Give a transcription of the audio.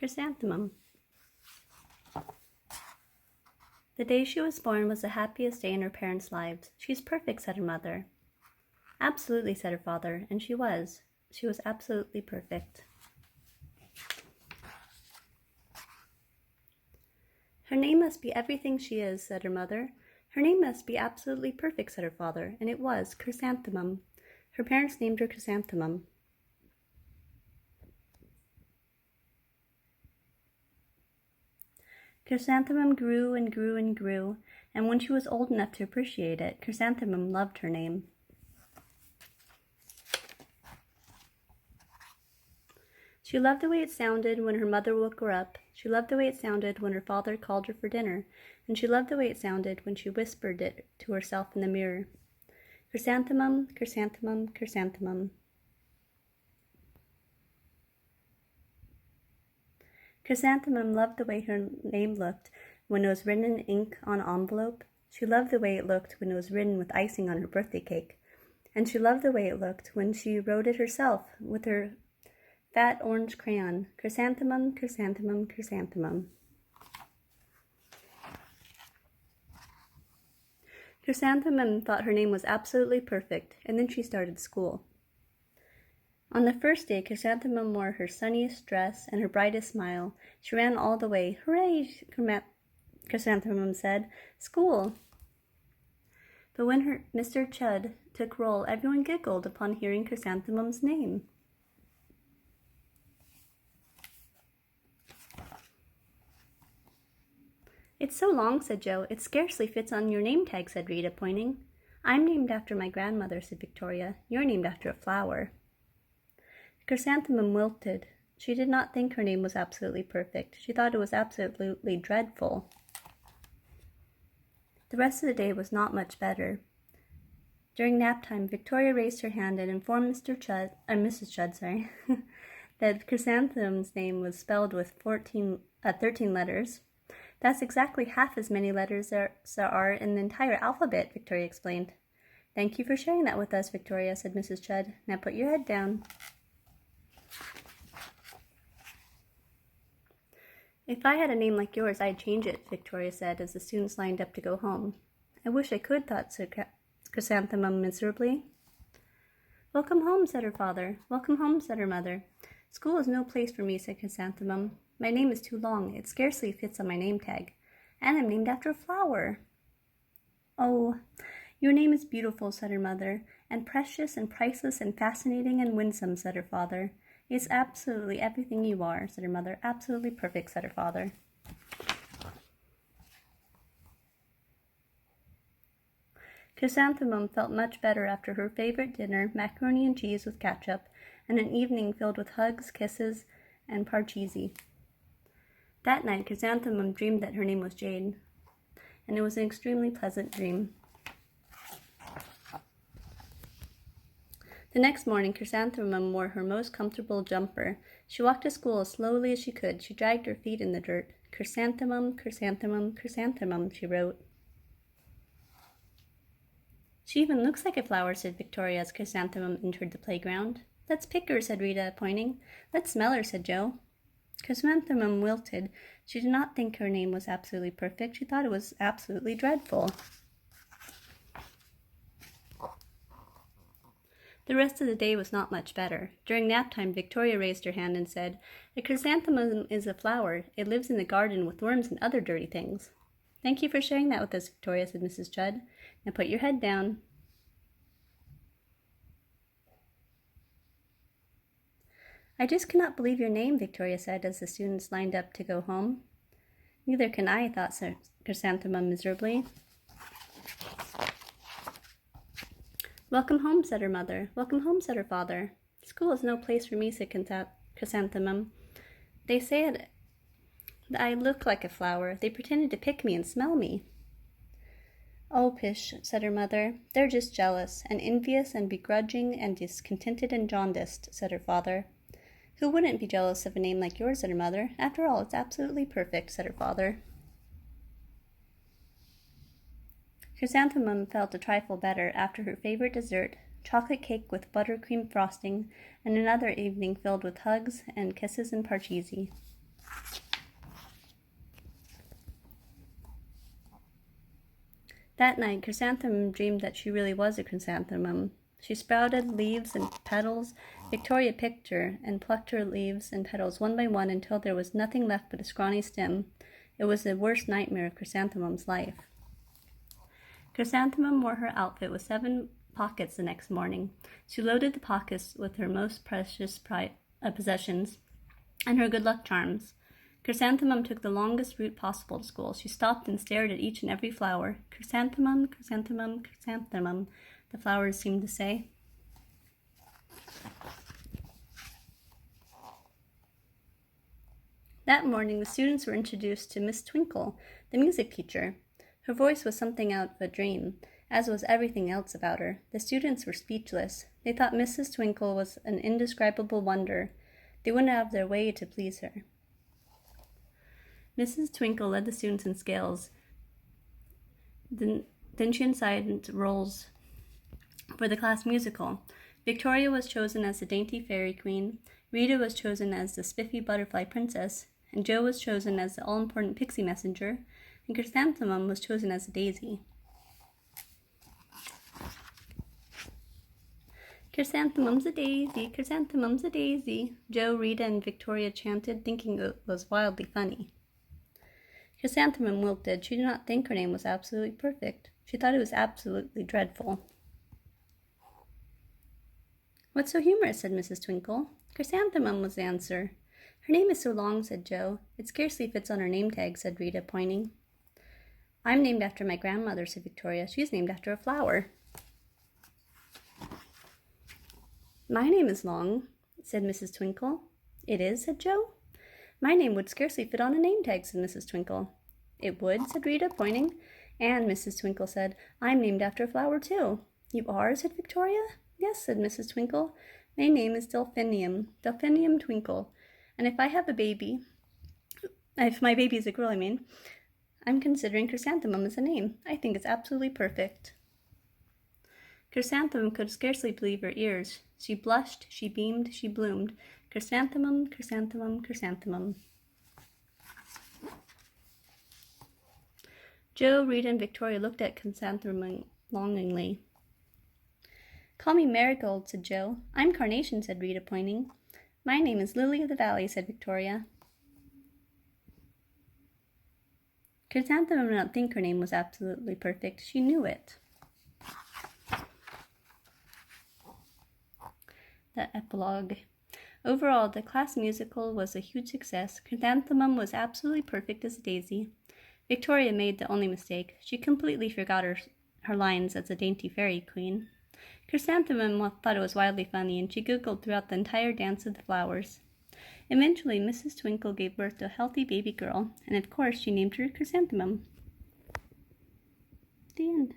Chrysanthemum. The day she was born was the happiest day in her parents' lives. "She's perfect," said her mother. "Absolutely," said her father, and she was. She was absolutely perfect. "Her name must be everything she is," said her mother. "Her name must be absolutely perfect," said her father, and it was Chrysanthemum. Her parents named her Chrysanthemum. Chrysanthemum grew and grew and grew, and when she was old enough to appreciate it, Chrysanthemum loved her name. She loved the way it sounded when her mother woke her up. She loved the way it sounded when her father called her for dinner, and she loved the way it sounded when she whispered it to herself in the mirror. Chrysanthemum, chrysanthemum, chrysanthemum. Chrysanthemum loved the way her name looked when it was written in ink on envelope. She loved the way it looked when it was written with icing on her birthday cake. And she loved the way it looked when she wrote it herself with her fat orange crayon. Chrysanthemum, chrysanthemum, chrysanthemum. Chrysanthemum thought her name was absolutely perfect, and then she started school. On the first day, Chrysanthemum wore her sunniest dress and her brightest smile. She ran all the way. "Hooray!" Chrysanthemum said. "School!" But when Mr. Chud took roll, everyone giggled upon hearing Chrysanthemum's name. "It's so long," said Joe. "It scarcely fits on your name tag," said Rita, pointing. "I'm named after my grandmother," said Victoria. "You're named after a flower." Chrysanthemum wilted. She did not think her name was absolutely perfect. She thought it was absolutely dreadful. The rest of the day was not much better. During nap time, Victoria raised her hand and informed Mrs. Chud, that Chrysanthemum's name was spelled with 13 letters. "That's exactly half as many letters there are in the entire alphabet," Victoria explained. "Thank you for sharing that with us, Victoria," said Mrs. Chud. "Now put your head down." "If I had a name like yours, I'd change it," Victoria said as the students lined up to go home. "I wish I could," thought Chrysanthemum miserably. "Welcome home," said her father. "Welcome home," said her mother. "School is no place for me," said Chrysanthemum. "My name is too long. It scarcely fits on my name tag. And I'm named after a flower." "Oh, your name is beautiful," said her mother. "And precious and priceless and fascinating and winsome," said her father. "It's absolutely everything you are," said her mother. "Absolutely perfect," said her father. Chrysanthemum felt much better after her favorite dinner, macaroni and cheese with ketchup, and an evening filled with hugs, kisses, and parcheesi. That night, Chrysanthemum dreamed that her name was Jade, and it was an extremely pleasant dream. The next morning, Chrysanthemum wore her most comfortable jumper. She walked to school as slowly as she could. She dragged her feet in the dirt. "Chrysanthemum, chrysanthemum, chrysanthemum," she wrote. "She even looks like a flower," said Victoria as Chrysanthemum entered the playground. "Let's pick her," said Rita, pointing. "Let's smell her," said Joe. Chrysanthemum wilted. She did not think her name was absolutely perfect. She thought it was absolutely dreadful. The rest of the day was not much better. During nap time, Victoria raised her hand and said, "A chrysanthemum is a flower. It lives in the garden with worms and other dirty things." "Thank you for sharing that with us, Victoria," said Mrs. Chud. "Now put your head down." "I just cannot believe your name," Victoria said as the students lined up to go home. "Neither can I," thought Chrysanthemum miserably. "Welcome home," said her mother. "Welcome home," said her father. "School is no place for me," said Chrysanthemum. "They say that I look like a flower. They pretended to pick me and smell me." "Oh, pish," said her mother. "They're just jealous, and envious, and begrudging, and discontented, and jaundiced," said her father. "Who wouldn't be jealous of a name like yours?" said her mother. "After all, it's absolutely perfect," said her father. Chrysanthemum felt a trifle better after her favorite dessert, chocolate cake with buttercream frosting, and another evening filled with hugs and kisses and parcheesi. That night, Chrysanthemum dreamed that she really was a chrysanthemum. She sprouted leaves and petals. Victoria picked her and plucked her leaves and petals one by one until there was nothing left but a scrawny stem. It was the worst nightmare of Chrysanthemum's life. Chrysanthemum wore her outfit with 7 pockets the next morning. She loaded the pockets with her most precious possessions and her good luck charms. Chrysanthemum took the longest route possible to school. She stopped and stared at each and every flower. Chrysanthemum, chrysanthemum, chrysanthemum, the flowers seemed to say. That morning, the students were introduced to Miss Twinkle, the music teacher. Her voice was something out of a dream, as was everything else about her. The students were speechless. They thought Mrs. Twinkle was an indescribable wonder. They went out of their way to please her. Mrs. Twinkle led the students in scales. Then she incited roles for the class musical. Victoria was chosen as the dainty fairy queen, Rita was chosen as the spiffy butterfly princess, and Jo was chosen as the all-important pixie messenger, and Chrysanthemum was chosen as a daisy. Chrysanthemum's a daisy, chrysanthemum's a daisy, Jo, Rita, and Victoria chanted, thinking it was wildly funny. Chrysanthemum wilted. She did not think her name was absolutely perfect. She thought it was absolutely dreadful. "What's so humorous?" said Mrs. Twinkle. "Chrysanthemum," was the answer. "Her name is so long," said Jo. "It scarcely fits on her name tag," said Rita, pointing. "I'm named after my grandmother," said Victoria. "She's named after a flower." "My name is long," said Mrs. Twinkle. "It is?" said Jo. "My name would scarcely fit on a name tag," said Mrs. Twinkle. "It would," said Rita, pointing. And Mrs. Twinkle said, "I'm named after a flower, too." "You are?" said Victoria. "Yes," said Mrs. Twinkle. "My name is Delphinium Twinkle. And if my baby is a girl, I'm considering Chrysanthemum as a name. I think it's absolutely perfect." Chrysanthemum could scarcely believe her ears. She blushed, she beamed, she bloomed. Chrysanthemum, chrysanthemum, chrysanthemum. Jo, Rita, and Victoria looked at Chrysanthemum longingly. "Call me Marigold," said Jo. "I'm Carnation," said Rita, pointing. "My name is Lily of the Valley," said Victoria. Chrysanthemum did not think her name was absolutely perfect. She knew it. The epilogue. Overall, the class musical was a huge success. Chrysanthemum was absolutely perfect as a daisy. Victoria made the only mistake. She completely forgot her lines as a dainty fairy queen. Chrysanthemum thought it was wildly funny, and she giggled throughout the entire dance of the flowers. Eventually, Mrs. Twinkle gave birth to a healthy baby girl, and of course she named her Chrysanthemum. The end.